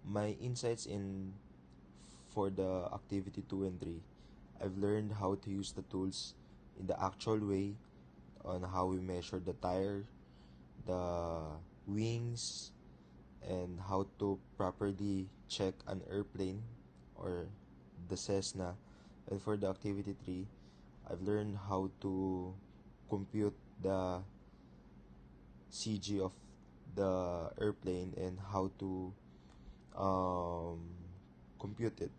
My insights in for the activity 2 and 3. I've learned how to use the tools in the actual way on how we measure the tire, the wings, and how to properly check an airplane or the Cessna. And for the activity 3, I've learned how to compute the CG of the airplane and how to um, compute it.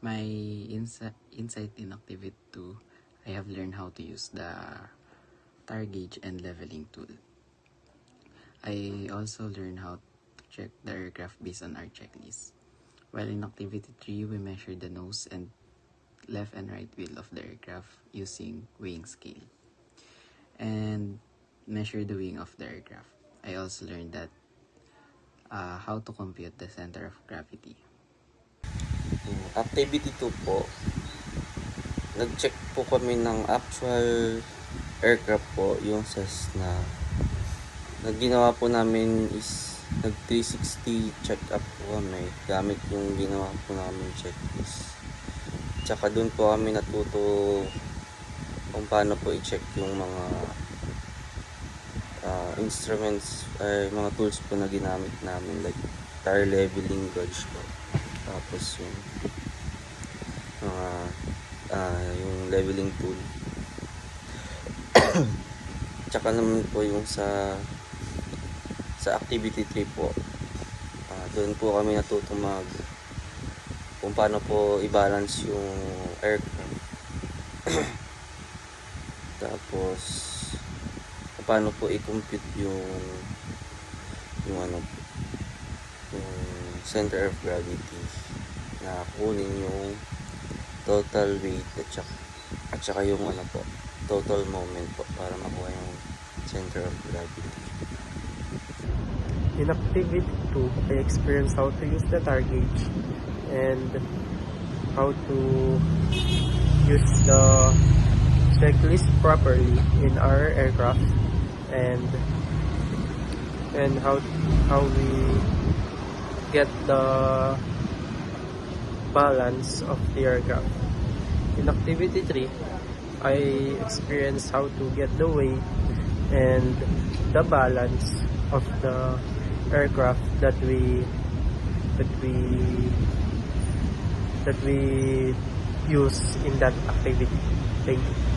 My insight in Activity 2, I have learned how to use the tire gauge and leveling tool. I also learned how to check the aircraft based on our checklist. While in Activity 3, we measure the nose and left and right wheel of the aircraft using weighing scale and measure the wing of the aircraft. I also learned that how to compute the center of gravity. Activity 2 po, nag-check po kami ng actual aircraft po, yung Cessna. Ginawa po namin is nag 360 check up po kami gamit yung ginawa po namin checklist. Tsaka dun po kami natuto kung paano po i-check yung mga instruments ay mga tools po na ginamit namin, like tire leveling gauge po, tapos yung yung leveling tool. Tsaka naman po yung sa activity 3 po, doon po kami natuto kung paano po i-balance yung aircraft. Tapos paano po i-compute yung center of gravity, na kunin yung total weight at saka yung total moment po para makuha yung center of gravity. In Activity 2, I experienced how to use the tire gauge and how to use the checklist properly in our aircraft, and how we get the balance of the aircraft. In Activity 3, I experienced how to get the weight and the balance of the aircraft that we use in that activity. Thank you.